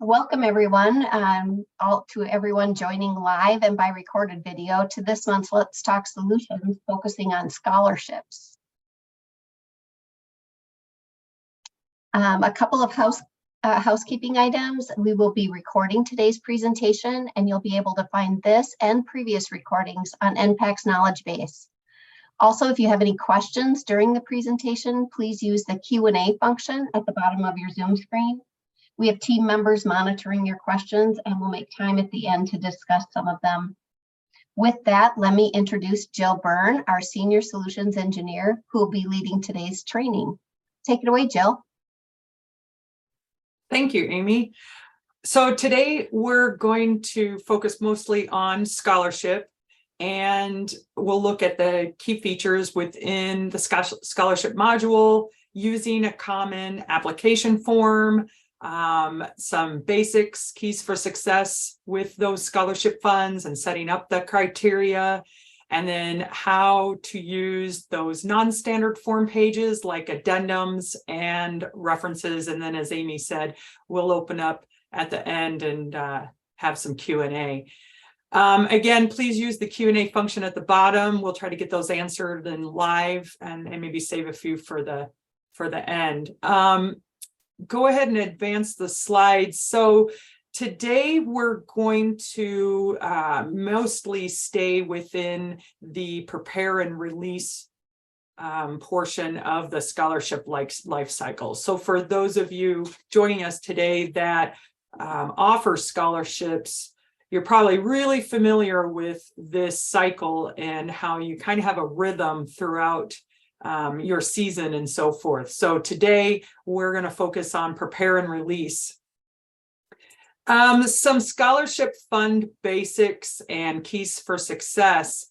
Welcome everyone, to everyone joining live and by recorded video to this month's Let's Talk Solutions, focusing on scholarships. A couple of housekeeping items. We will be recording today's presentation, and you'll be able to find this and previous recordings on NPAC's knowledge base. Also, if you have any questions during the presentation, please use the Q&A function at the bottom of your Zoom screen. We have team members monitoring your questions, and we'll make time at the end to discuss some of them. With that, let me introduce Jill Byrne, our Senior Solutions Engineer, who will be leading today's training. Take it away, Jill. Thank you, Amy. So today we're going to focus mostly on scholarship, and we'll look at the key features within the scholarship module, using a common application form, some basics, keys for success with those scholarship funds and setting up the criteria, and then how to use those non-standard form pages like addendums and references. And then, as Amy said, we'll open up at the end and have some Q&A. Again, please use the Q&A function at the bottom. We'll try to get those answered in live and maybe save a few for the end. Go ahead and advance the slides. So today we're going to mostly stay within the prepare and release portion of the scholarship life cycle. So for those of you joining us today that offer scholarships, you're probably really familiar with this cycle and how you kind of have a rhythm throughout your season and so forth. So today we're going to focus on prepare and release. Some scholarship fund basics and keys for success.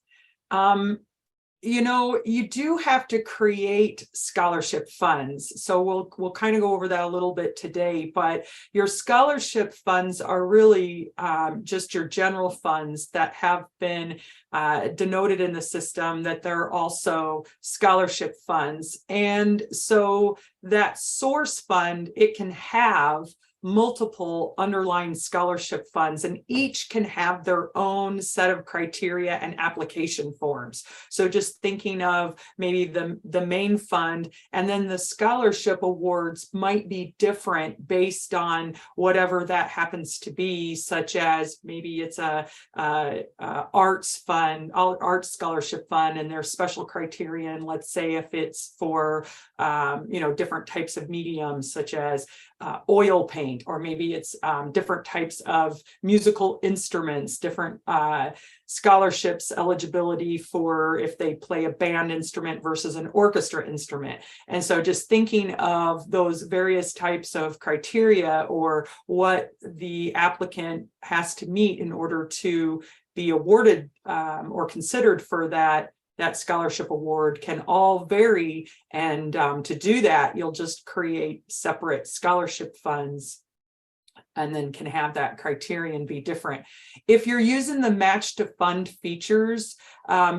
You know, you do have to create scholarship funds. So we'll kind of go over that a little bit today, but your scholarship funds are really just your general funds that have been denoted in the system that they're also scholarship funds. And so that source fund, it can have multiple underlying scholarship funds, and each can have their own set of criteria and application forms. So just thinking of maybe the main fund, and then the scholarship awards might be different based on whatever that happens to be, such as maybe it's a arts fund, arts scholarship fund, and there's special criteria. And let's say if it's for different types of mediums, such as oil paint, or maybe it's different types of musical instruments, different scholarships eligibility for if they play a band instrument versus an orchestra instrument. And so just thinking of those various types of criteria, or what the applicant has to meet in order to be awarded or considered for that scholarship award, can all vary. And to do that, you'll just create separate scholarship funds and then can have that criterion be different. If you're using the match to fund features,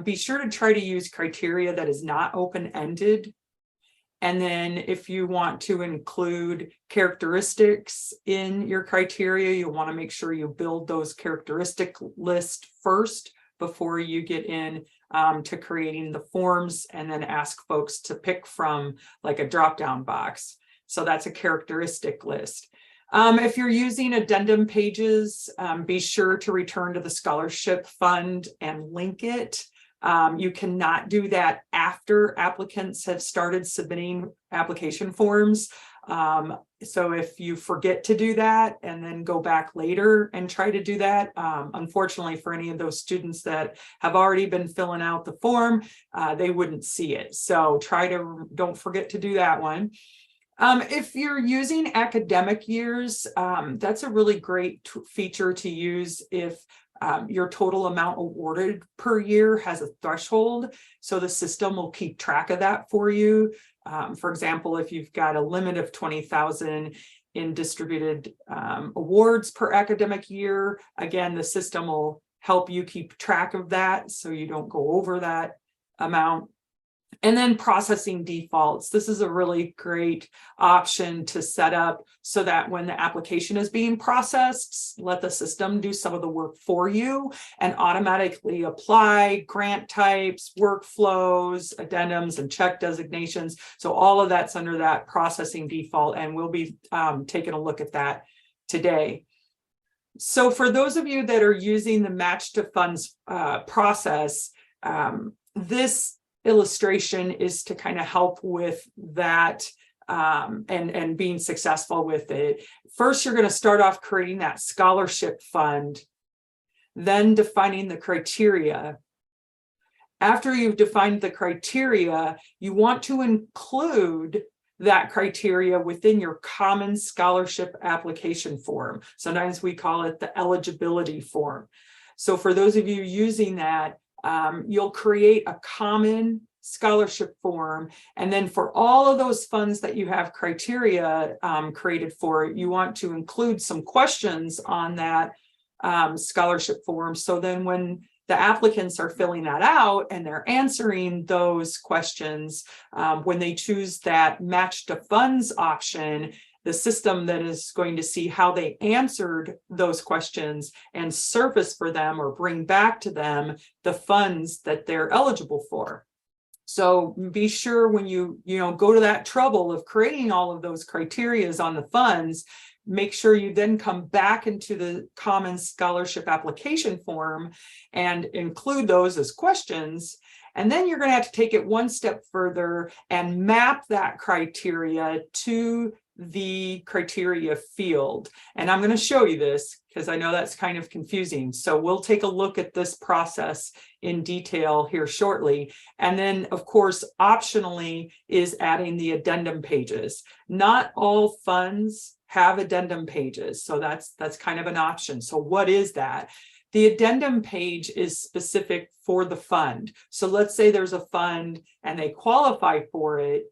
be sure to try to use criteria that is not open-ended. And then if you want to include characteristics in your criteria, you'll want to make sure you build those characteristic list first before you get in to creating the forms, and then ask folks to pick from like a drop-down box. So that's a characteristic list. If you're using addendum pages, be sure to return to the scholarship fund and link it. You cannot do that after applicants have started submitting application forms. So if you forget to do that and then go back later and try to do that, unfortunately for any of those students that have already been filling out the form, they wouldn't see it. So don't forget to do that one. If you're using academic years, that's a really great feature to use if your total amount awarded per year has a threshold, so the system will keep track of that for you. For example, if you've got a limit of 20,000 in distributed awards per academic year, again, the system will help you keep track of that so you don't go over that amount. And then processing defaults. This is a really great option to set up so that when the application is being processed, let the system do some of the work for you and automatically apply grant types, workflows, addendums, and check designations. So all of that's under that processing default, and we'll be taking a look at that today. So for those of you that are using the match to funds process, this illustration is to kind of help with that and being successful with it. First, you're going to start off creating that scholarship fund, then defining the criteria. After you've defined the criteria, you want to include that criteria within your common scholarship application form. Sometimes we call it the eligibility form. So for those of you using that, you'll create a common scholarship form, and then for all of those funds that you have criteria created for, you want to include some questions on that scholarship form. So then when the applicants are filling that out and they're answering those questions, when they choose that match to funds option, the system then is going to see how they answered those questions and surface for them or bring back to them the funds that they're eligible for. So be sure when you go to that trouble of creating all of those criterias on the funds, make sure you then come back into the common scholarship application form and include those as questions. And then you're going to have to take it one step further and map that criteria to the criteria field. And I'm going to show you this because I know that's kind of confusing. So we'll take a look at this process in detail here shortly. And then, of course, optionally is adding the addendum pages. Not all funds have addendum pages, so that's kind of an option. So what is that? The addendum page is specific for the fund. So let's say there's a fund and they qualify for it.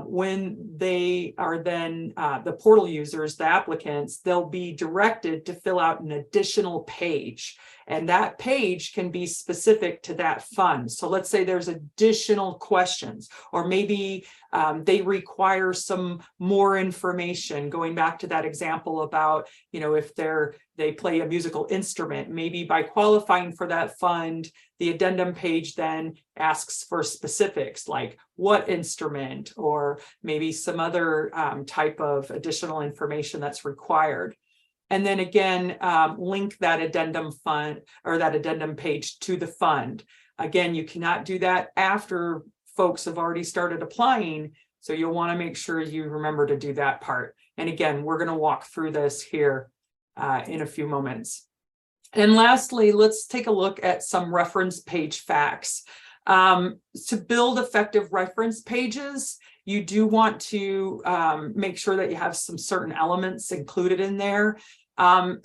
When they are then the portal users, the applicants, they'll be directed to fill out an additional page. And that page can be specific to that fund. So let's say there's additional questions, or maybe they require some more information. Going back to that example about, if they play a musical instrument, maybe by qualifying for that fund, the addendum page then asks for specifics like what instrument, or maybe some other type of additional information that's required. And then again, link that addendum fund or that addendum page to the fund. Again, you cannot do that after folks have already started applying. So you'll want to make sure you remember to do that part. And again, we're going to walk through this here in a few moments. And lastly, let's take a look at some reference page facts. To build effective reference pages, you do want to make sure that you have some certain elements included in there.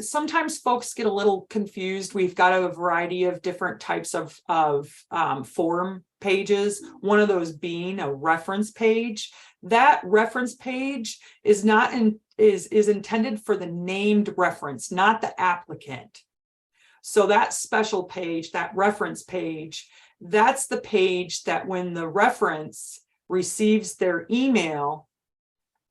Sometimes folks get a little confused. We've got a variety of different types of form pages, one of those being a reference page. That reference page is intended for the named reference, not the applicant. So that special page, that reference page, that's the page that when the reference receives their email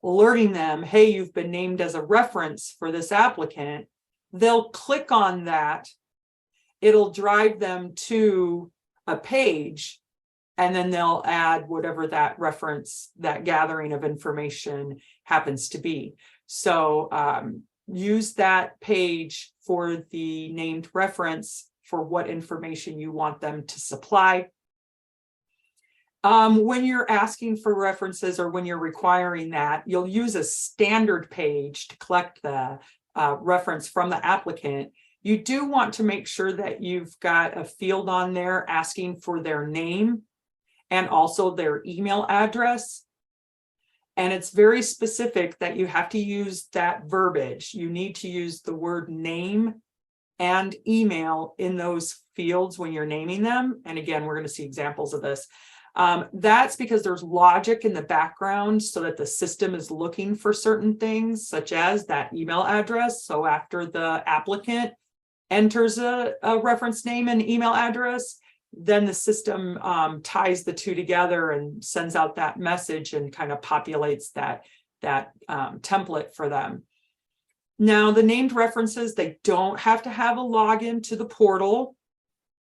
alerting them, hey, you've been named as a reference for this applicant, they'll click on that. It'll drive them to a page, and then they'll add whatever that reference, that gathering of information happens to be. So use that page for the named reference for what information you want them to supply. When you're asking for references or when you're requiring that, you'll use a standard page to collect the reference from the applicant. You do want to make sure that you've got a field on there asking for their name and also their email address. And it's very specific that you have to use that verbiage. You need to use the word name and email in those fields when you're naming them. And again, we're going to see examples of this. That's because there's logic in the background so that the system is looking for certain things, such as that email address. So after the applicant enters a reference name and email address, then the system ties the two together and sends out that message and kind of populates that template for them. Now, the named references, they don't have to have a login to the portal.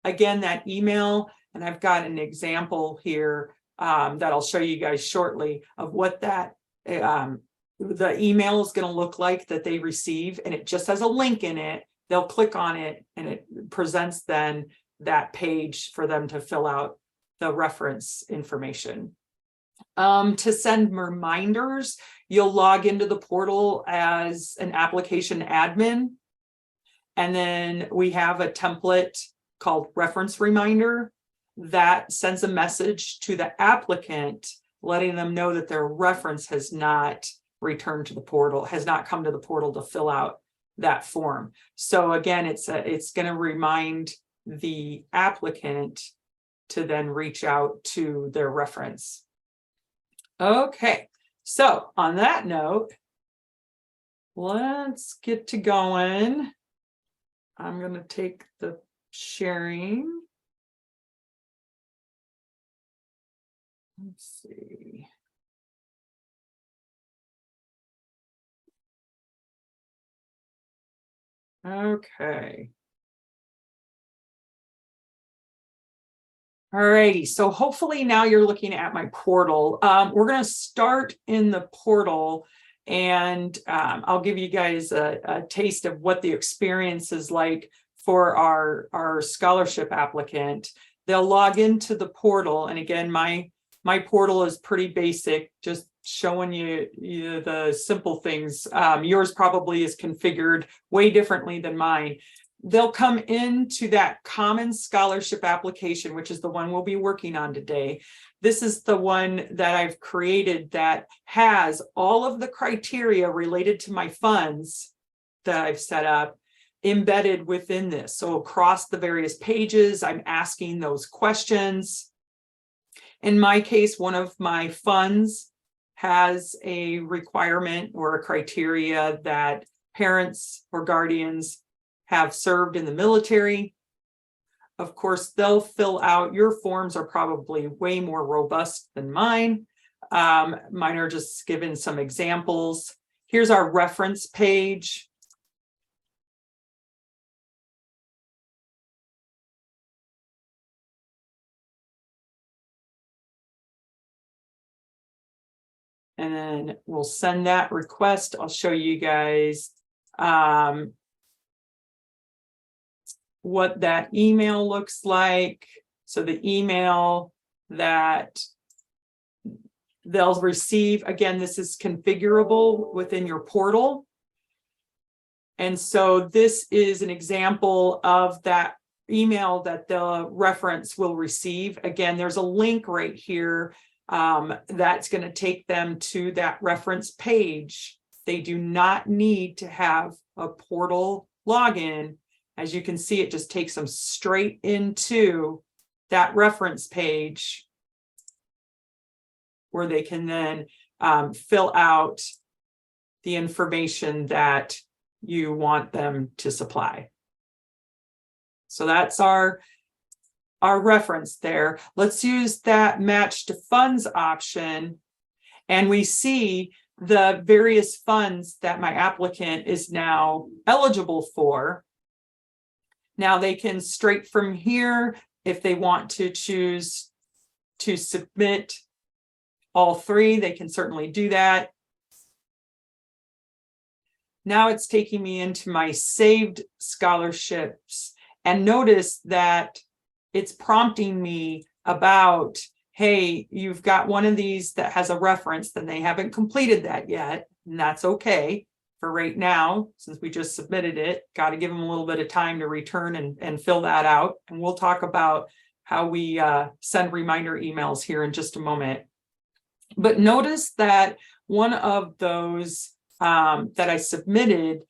Again, that email, and I've got an example here that I'll show you guys shortly of what that the email is going to look like that they receive, and it just has a link in it. They'll click on it and it presents then that page for them to fill out the reference information. To send reminders, you'll log into the portal as an application admin. And then we have a template called reference reminder that sends a message to the applicant, letting them know that their reference has not returned to the portal, has not come to the portal to fill out that form. So again, it's going to remind the applicant to then reach out to their reference. Okay, so on that note, let's get to going. I'm going to take the sharing. Let's see. Okay. All righty, so hopefully now you're looking at my portal. We're going to start in the portal, and I'll give you guys a taste of what the experience is like for our scholarship applicant. They'll log into the portal, and again, my portal is pretty basic, just showing you the simple things. Yours probably is configured way differently than mine. They'll come into that common scholarship application, which is the one we'll be working on today. This is the one that I've created that has all of the criteria related to my funds that I've set up embedded within this. So across the various pages, I'm asking those questions. In my case, one of my funds has a requirement or a criteria that parents or guardians have served in the military. Of course, they'll fill out, your forms are probably way more robust than mine. Mine are just given some examples. Here's our reference page. And then we'll send that request. I'll show you guys what that email looks like. So the email that they'll receive, again, this is configurable within your portal. And so this is an example of that email that the reference will receive. Again, there's a link right here that's going to take them to that reference page. They do not need to have a portal login. As you can see, it just takes them straight into that reference page where they can then fill out the information that you want them to supply. So that's our reference there. Let's use that match to funds option, and we see the various funds that my applicant is now eligible for. Now they can straight from here, if they want to choose to submit all three, they can certainly do that. Now it's taking me into my saved scholarships, and notice that it's prompting me about, hey, you've got one of these that has a reference, then they haven't completed that yet, and that's okay. For right now, since we just submitted it, got to give them a little bit of time to return and fill that out. And we'll talk about how we send reminder emails here in just a moment. But notice that one of those that I submitted,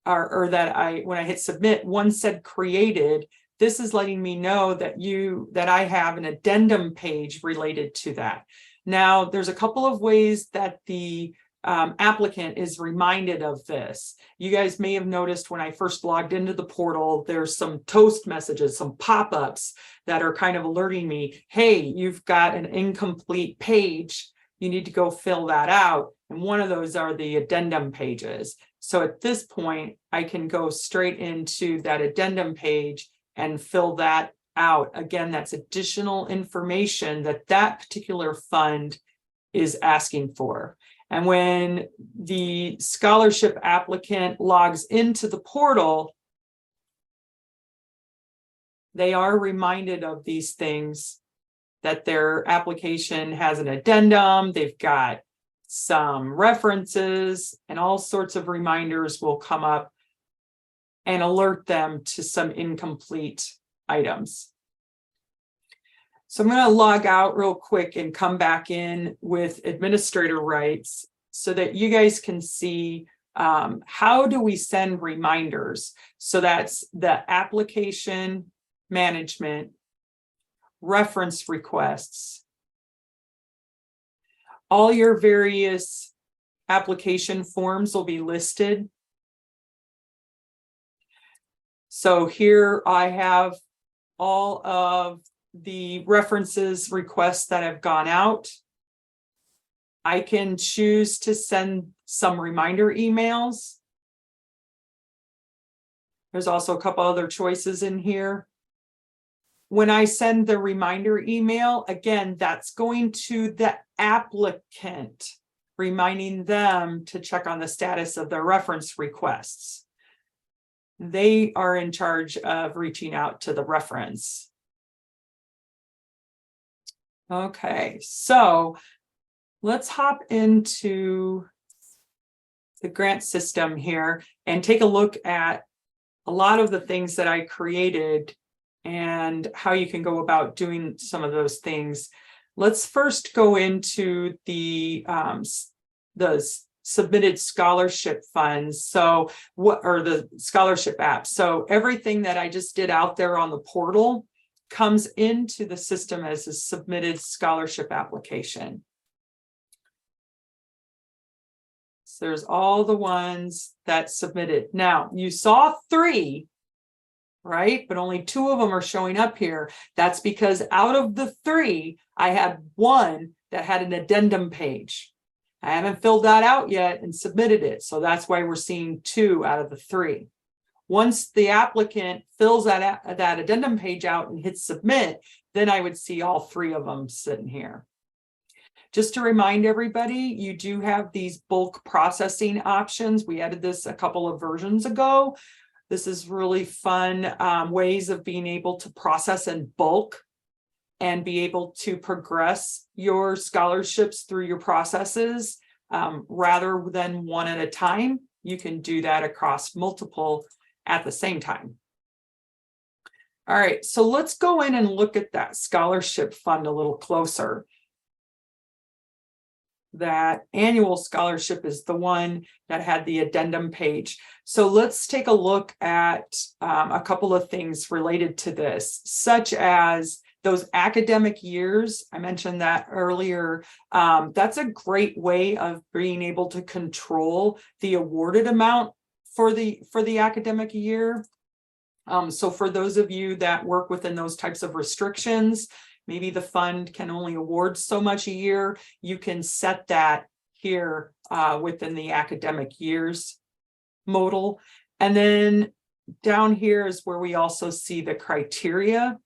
or that when I hit submit, one said created. This is letting me know that I have an addendum page related to that. Now, there's a couple of ways that the applicant is reminded of this. You guys may have noticed when I first logged into the portal, there's some toast messages, some pop-ups that are kind of alerting me, hey, you've got an incomplete page. You need to go fill that out. And one of those are the addendum pages. So at this point, I can go straight into that addendum page and fill that out. Again, that's additional information that that particular fund is asking for. And when the scholarship applicant logs into the portal, they are reminded of these things, that their application has an addendum, they've got some references, and all sorts of reminders will come up and alert them to some incomplete items. So I'm going to log out real quick and come back in with administrator rights so that you guys can see how do we send reminders. So that's the application management, reference requests, all your various application forms will be listed. So here I have all of the references requests that have gone out. I can choose to send some reminder emails. There's also a couple other choices in here. When I send the reminder email, again, that's going to the applicant, reminding them to check on the status of their reference requests. They are in charge of reaching out to the reference. Okay, so let's hop into the grant system here and take a look at a lot of the things that I created and how you can go about doing some of those things. Let's first go into the submitted scholarship funds. So what are the scholarship apps? So everything that I just did out there on the portal comes into the system as a submitted scholarship application. So there's all the ones that submitted. Now you saw 3, right? But only 2 of them are showing up here. That's because out of the 3, I had 1 that had an addendum page. I haven't filled that out yet and submitted it. So that's why we're seeing 2 out of the 3. Once the applicant fills that addendum page out and hits submit, then I would see all 3 of them sitting here. Just to remind everybody, you do have these bulk processing options. We added this a couple of versions ago. This is really fun ways of being able to process in bulk and be able to progress your scholarships through your processes rather than one at a time. You can do that across multiple at the same time. All right, so let's go in and look at that scholarship fund a little closer. That annual scholarship is the one that had the addendum page. So let's take a look at a couple of things related to this, such as those academic years. I mentioned that earlier. That's a great way of being able to control the awarded amount for the academic year. So for those of you that work within those types of restrictions, maybe the fund can only award so much a year, you can set that here within the academic years modal. And then down here is where we also see the criteria.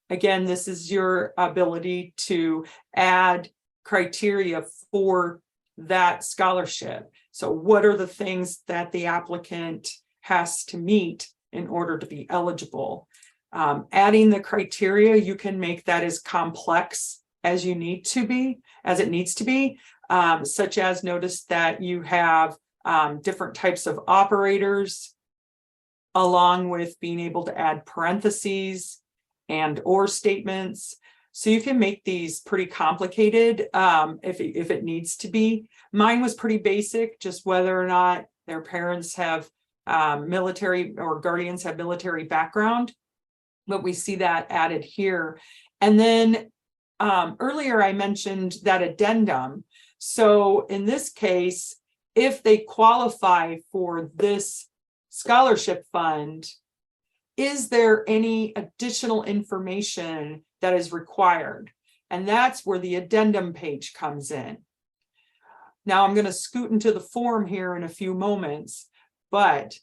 Again, this is your ability to add criteria for that scholarship. So what are the things that the applicant has to meet in order to be eligible? Adding the criteria, you can make that as complex as you need to be, as it needs to be, such as notice that you have different types of operators, along with being able to add parentheses and or statements. So you can make these pretty complicated if it needs to be. Mine was pretty basic, just whether or not their parents have military or guardians have military background. But we see that added here. And then earlier I mentioned that addendum. So in this case, if they qualify for this scholarship fund, is there any additional information that is required? And that's where the addendum page comes in. Now I'm going to scoot into the form here in a few moments, but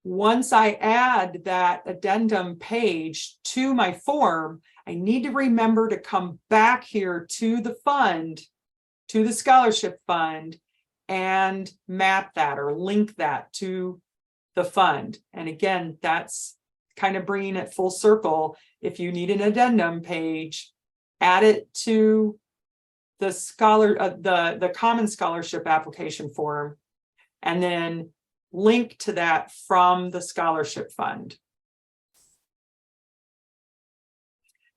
once I add that addendum page to my form, I need to remember to come back here to the fund, to the scholarship fund, and map that or link that to the fund. And again, that's kind of bringing it full circle. If you need an addendum page, add it to the the Common Scholarship application form, and then link to that from the scholarship fund.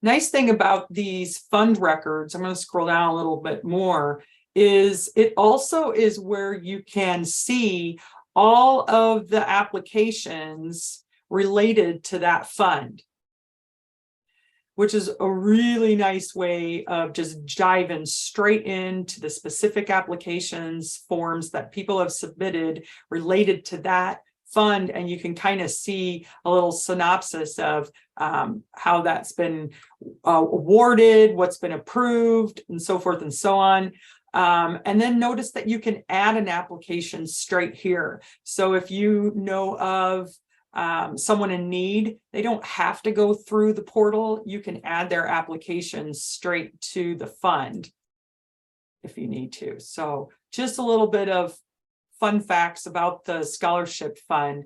Nice thing about these fund records, I'm going to scroll down a little bit more, is it also is where you can see all of the applications related to that fund, which is a really nice way of just diving straight into the specific applications forms that people have submitted related to that fund. And you can kind of see a little synopsis of how that's been awarded, what's been approved, and so forth and so on. And then notice that you can add an application straight here. So if you know of someone in need, they don't have to go through the portal. You can add their application straight to the fund if you need to. So just a little bit of fun facts about the scholarship fund.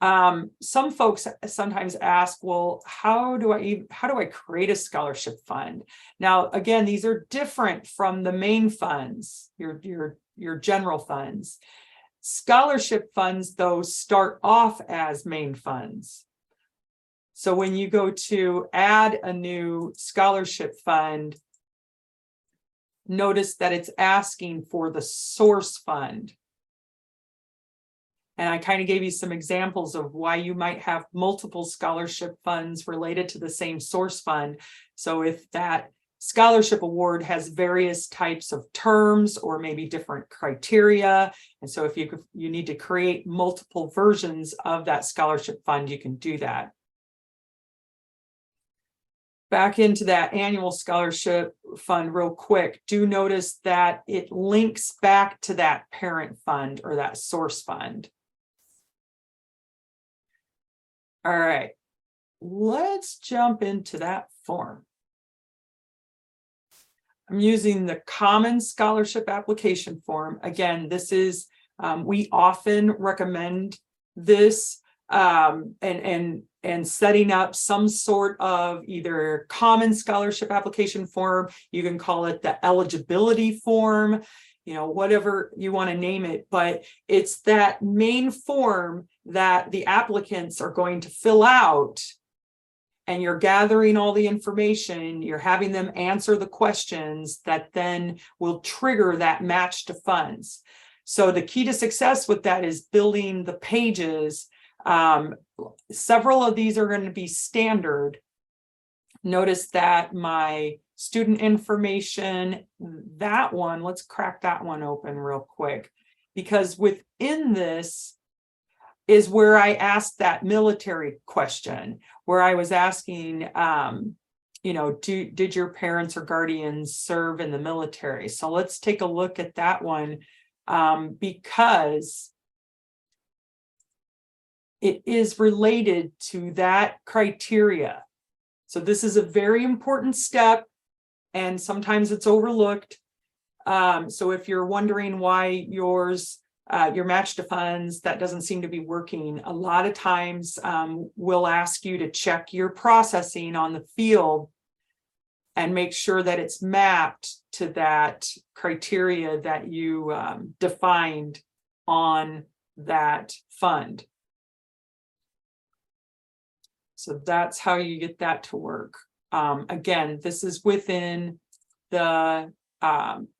Some folks sometimes ask, well, how do I create a scholarship fund? Now, again, these are different from the main funds, your general funds. Scholarship funds, though, start off as main funds. So when you go to add a new scholarship fund, notice that it's asking for the source fund. And I kind of gave you some examples of why you might have multiple scholarship funds related to the same source fund. So if that scholarship award has various types of terms or maybe different criteria, and so if you need to create multiple versions of that scholarship fund, you can do that. Back into that annual scholarship fund real quick, do notice that it links back to that parent fund or that source fund. All right, let's jump into that form. I'm using the Common Scholarship application form. Again, this is, we often recommend this and setting up some sort of either Common Scholarship application form. You can call it the eligibility form, you know, whatever you want to name it, but it's that main form that the applicants are going to fill out, and you're gathering all the information, you're having them answer the questions that then will trigger that match to funds. So the key to success with that is building the pages. Several of these are going to be standard. Notice that my student information, that one, let's crack that one open real quick, because within this is where I asked that military question, where I was asking, you know, did your parents or guardians serve in the military? So let's take a look at that one, because it is related to that criteria. So this is a very important step, and sometimes it's overlooked. So if you're wondering why your match to funds, that doesn't seem to be working, a lot of times we'll ask you to check your processing on the field and make sure that it's mapped to that criteria that you defined on that fund. So that's how you get that to work. Again, this is within the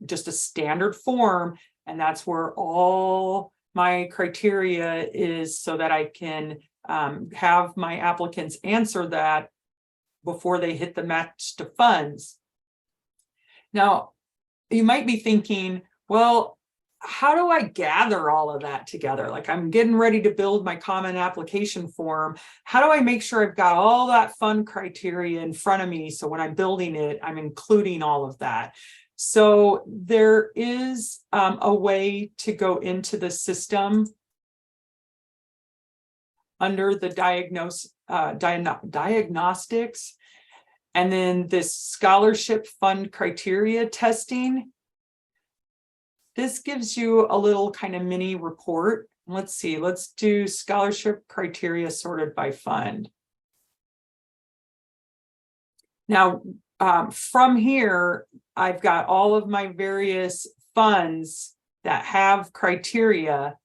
just a standard form, and that's where all my criteria is, so that I can have my applicants answer that before they hit the match to funds. Now, you might be thinking, well, how do I gather all of that together? Like, I'm getting ready to build my common application form. How do I make sure I've got all that fund criteria in front of me? So when I'm building it, I'm including all of that. So there is a way to go into the system under the diagnostics, and then this scholarship fund criteria testing. This gives you a little kind of mini report. Let's see, let's do scholarship criteria sorted by fund. Now, from here, I've got all of my various funds that have criteria.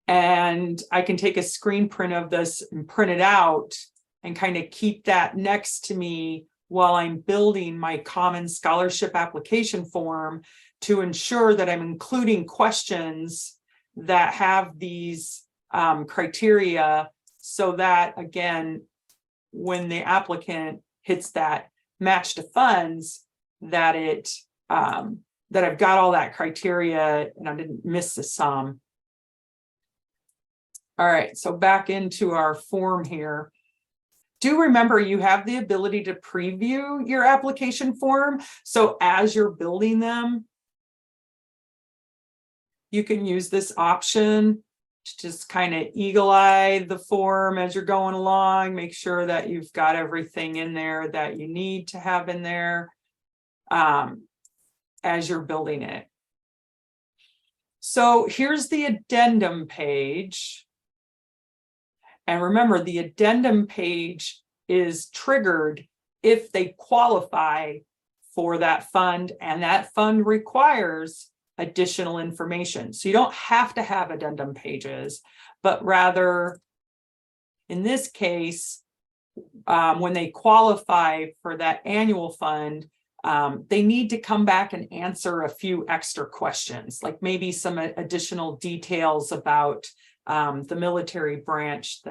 And I can take a screen print of this and print it out and kind of keep that next to me while I'm building my common scholarship application form to ensure that I'm including questions that have these criteria, so that, again, when the applicant hits that match to funds, that it that I've got all that criteria and I didn't miss the sum. All right, so back into our form here. Do remember you have the ability to preview your application form. So as you're building them, you can use this option to just kind of eagle eye the form as you're going along, make sure that you've got everything in there that you need to have in there as you're building it. So here's the addendum page. And remember, the addendum page is triggered if they qualify for that fund, and that fund requires additional information. So you don't have to have addendum pages, but rather, in this case, when they qualify for that annual fund, they need to come back and answer a few extra questions, like maybe some additional details about the military branch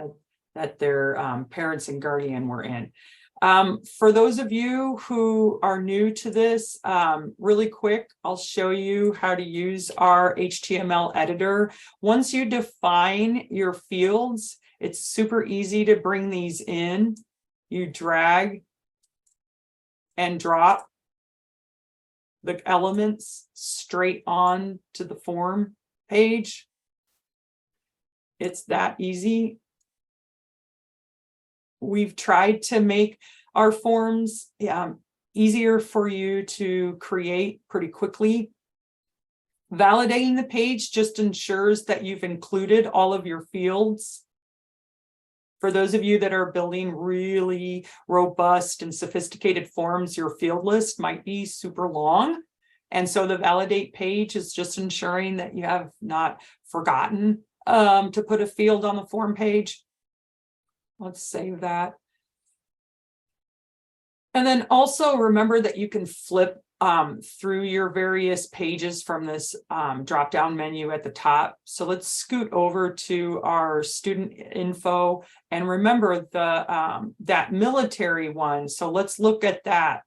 that their parents and guardian were in. For those of you who are new to this, really quick, I'll show you how to use our HTML editor. Once you define your fields, it's super easy to bring these in. You drag and drop the elements straight on to the form page. It's that easy. We've tried to make our forms easier for you to create pretty quickly. Validating the page just ensures that you've included all of your fields. For those of you that are building really robust and sophisticated forms, your field list might be super long. And so the validate page is just ensuring that you have not forgotten to put a field on the form page. Let's save that. And then also remember that you can flip through your various pages from this drop-down menu at the top. So let's scoot over to our student info, and remember the that military one. So let's look at that.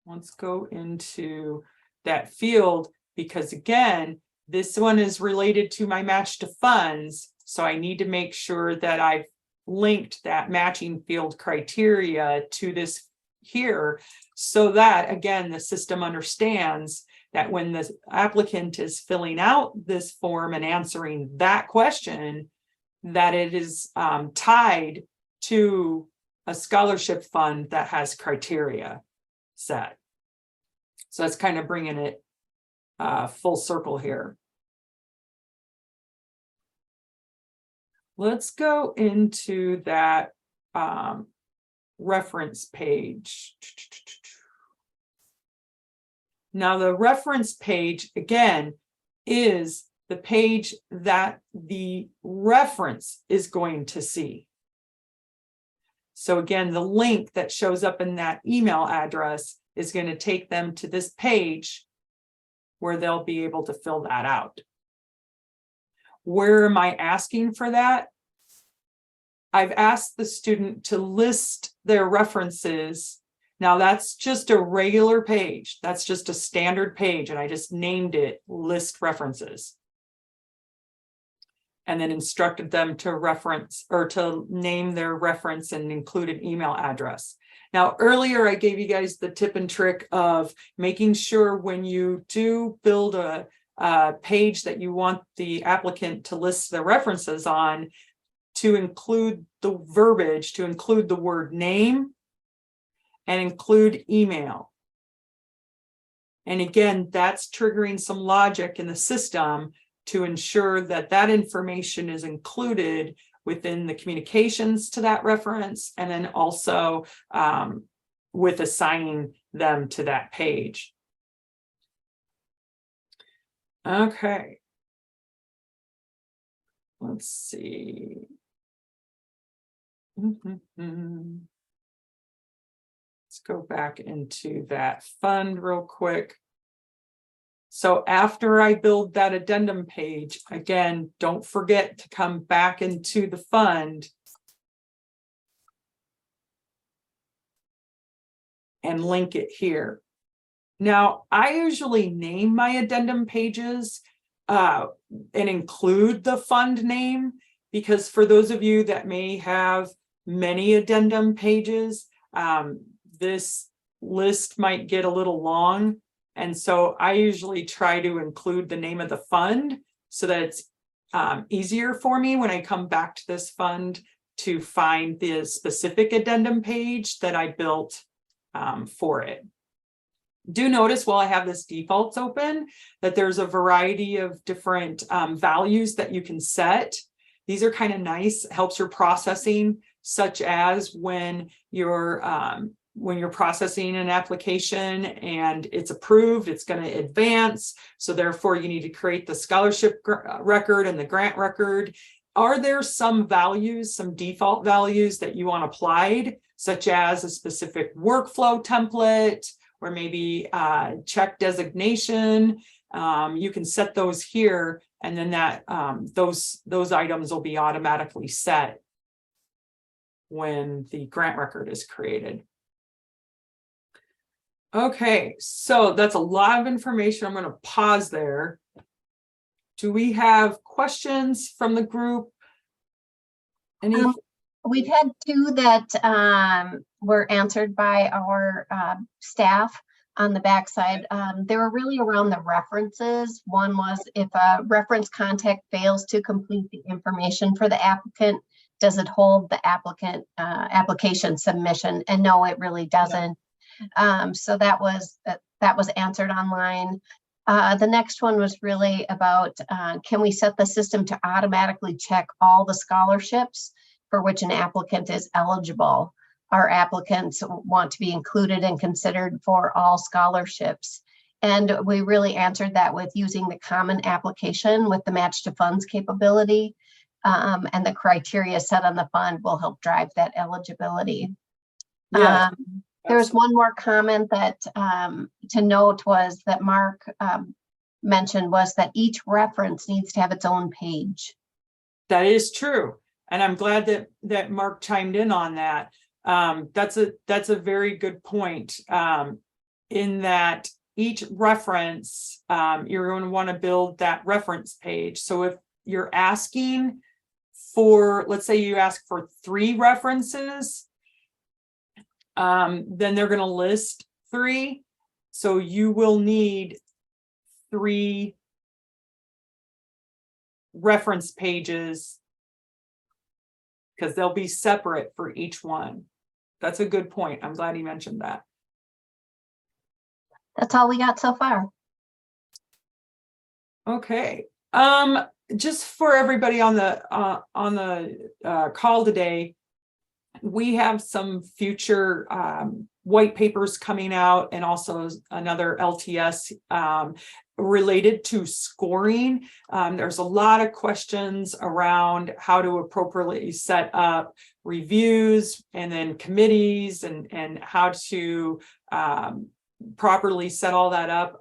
Let's go into that field, because again, this one is related to my match to funds. So I need to make sure that I've linked that matching field criteria to this here, so that, again, the system understands that when the applicant is filling out this form and answering that question, that it is tied to a scholarship fund that has criteria set. So that's kind of bringing it full circle here. Let's go into that reference page. Now, the reference page, again, is the page that the reference is going to see. So again, the link that shows up in that email address is going to take them to this page where they'll be able to fill that out. Where am I asking for that? I've asked the student to list their references Now that's just a regular page. That's just a standard page, and I just named it list references. And then instructed them to reference or to name their reference and include an email address. Now, earlier I gave you guys the tip and trick of making sure when you do build a page that you want the applicant to list their references on, to include the verbiage, to include the word name and include email. And again, that's triggering some logic in the system to ensure that that information is included within the communications to that reference, and then also with assigning them to that page. Okay. Let's see. Let's go back into that fund real quick. So after I build that addendum page, again, don't forget to come back into the fund and link it here. Now, I usually name my addendum pages and include the fund name, because for those of you that may have many addendum pages, this list might get a little long. And so I usually try to include the name of the fund so that it's easier for me when I come back to this fund to find the specific addendum page that I built for it. Do notice while I have this defaults open that there's a variety of different values that you can set. These are kind of nice, helps your processing, such as when you're processing an application and it's approved, it's going to advance. So therefore you need to create the scholarship record and the grant record. Are there some values, some default values that you want applied, such as a specific workflow template, or maybe check designation? You can set those here, and then that those items will be automatically set when the grant record is created. Okay, so that's a lot of information. I'm going to pause there. Do we have questions from the group? Any? We've had two that were answered by our staff on the backside. They were really around the references. One was, if a reference contact fails to complete the information for the applicant, does it hold the applicant application submission? And no, it really doesn't. So that was answered online. The next one was really about, can we set the system to automatically check all the scholarships for which an applicant is eligible? Our applicants want to be included and considered for all scholarships. And we really answered that with using the common application with the match to funds capability. And the criteria set on the fund will help drive that eligibility. Yeah. There's one more comment that to note was that Mark mentioned, was that each reference needs to have its own page. That is true. And I'm glad that Mark chimed in on that. That's a very good point, in that each reference, you're going to want to build that reference page. So if you're asking for, let's say you ask for 3 references, then they're going to list 3. So you will need 3 reference pages, because they'll be separate for each one. That's a good point. I'm glad he mentioned that. That's all we got so far. Okay. Just for everybody on the call today, we have some future white papers coming out, and also another LTS related to scoring. There's a lot of questions around how to appropriately set up reviews and then committees, and how to properly set all that up.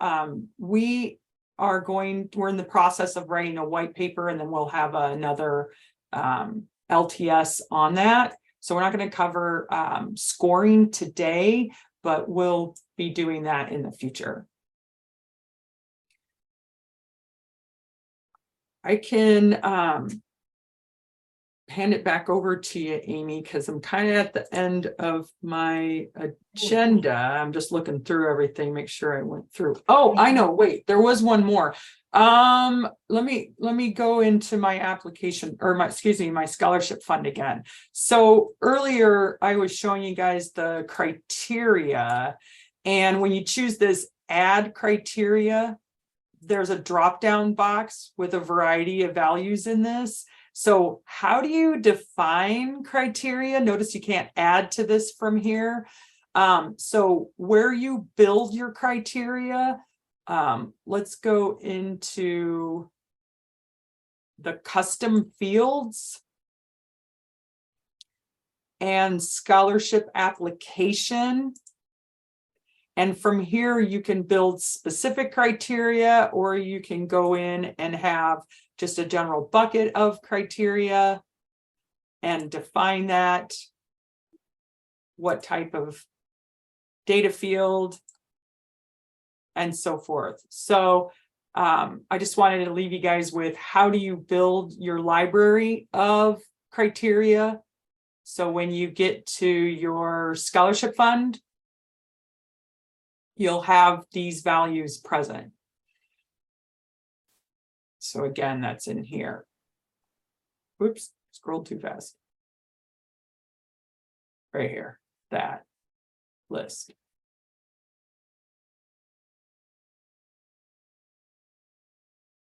We're in the process of writing a white paper, and then we'll have another LTS on that. So we're not going to cover scoring today, but we'll be doing that in the future. I can hand it back over to you, Amy, because I'm kind of at the end of my agenda. I'm just looking through everything, make sure I went through. Oh, I know, wait, there was one more. Let me go into my application, or my scholarship fund again. So earlier I was showing you guys the criteria, and when you choose this add criteria, there's a drop-down box with a variety of values in this. So how do you define criteria? Notice you can't add to this from here. So where you build your criteria, let's go into the custom fields and scholarship application. And from here, you can build specific criteria, or you can go in and have just a general bucket of criteria and define that, what type of data field, and so forth. So I just wanted to leave you guys with how do you build your library of criteria. So when you get to your scholarship fund, you'll have these values present. So again, that's in here. Oops, scrolled too fast. Right here, that list.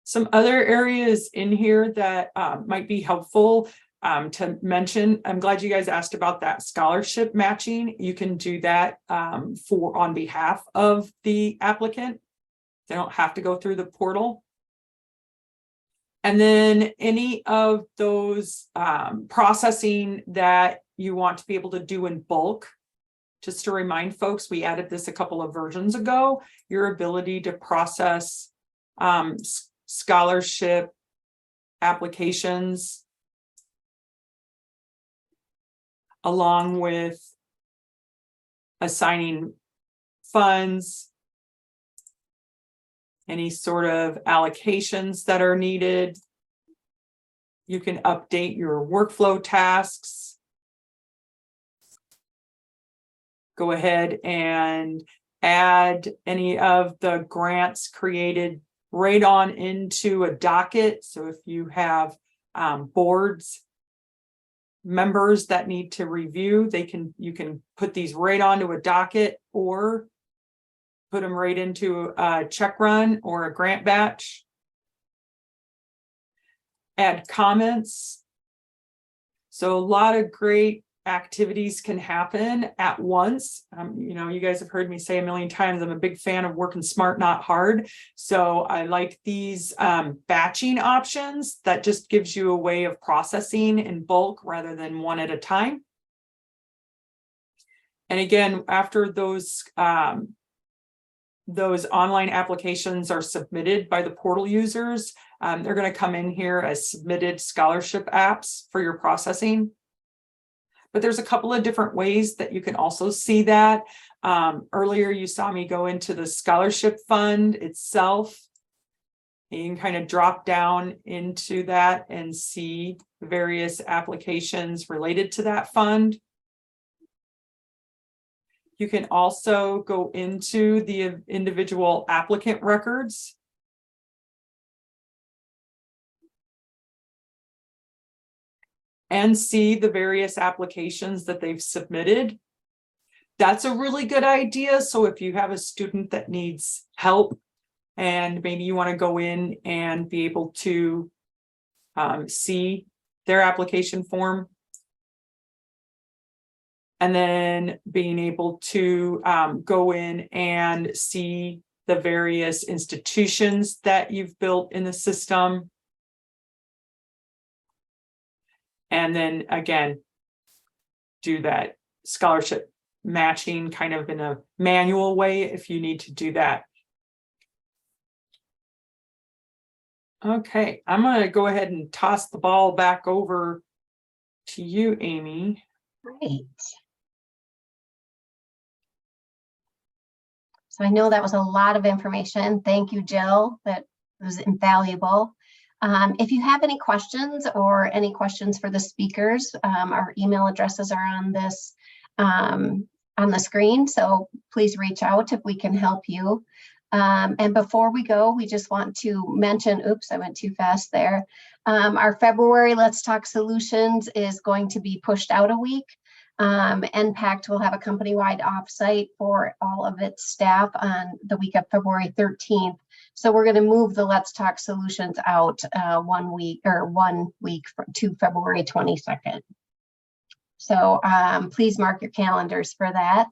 Some other areas in here that might be helpful to mention. I'm glad you guys asked about that scholarship matching. You can do that on behalf of the applicant. They don't have to go through the portal. And then any of those processing that you want to be able to do in bulk. Just to remind folks, we added this a couple of versions ago, your ability to process scholarship applications along with assigning funds, any sort of allocations that are needed. You can update your workflow tasks. Go ahead and add any of the grants created right on into a docket. So if you have boards members that need to review, you can put these right onto a docket, or put them right into a check run or a grant batch. Add comments. So a lot of great activities can happen at once. You know, you guys have heard me say a million times, I'm a big fan of working smart, not hard. So I like these batching options that just gives you a way of processing in bulk rather than one at a time. And again, after those online applications are submitted by the portal users, they're going to come in here as submitted scholarship apps for your processing. But there's a couple of different ways that you can also see that. Earlier, you saw me go into the scholarship fund itself. You can kind of drop down into that and see various applications related to that fund. You can also go into the individual applicant records. And see the various applications that they've submitted. That's a really good idea. So if you have a student that needs help and maybe you want to go in and be able to see their application form, and then being able to go in and see the various institutions that you've built in the system. And then again, do that scholarship matching kind of in a manual way if you need to do that. Okay, I'm going to go ahead and toss the ball back over to you, Amy. Great. So I know that was a lot of information. Thank you, Jill. That was invaluable. If you have any questions or any questions for the speakers, our email addresses are on this on the screen. So please reach out if we can help you. And before we go, we just want to mention, oops, I went too fast there. Our February Let's Talk Solutions is going to be pushed out a week. NPACT will have a company-wide offsite for all of its staff on the week of February 13th. So we're going to move the Let's Talk Solutions out 1 week to February 22nd. So please mark your calendars for that.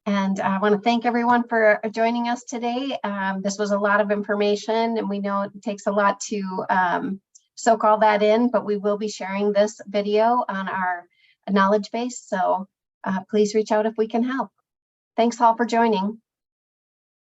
And I want to thank everyone for joining us today. This was a lot of information, and we know it takes a lot to soak all that in, but we will be sharing this video on our knowledge base. So please reach out if we can help. Thanks all for joining.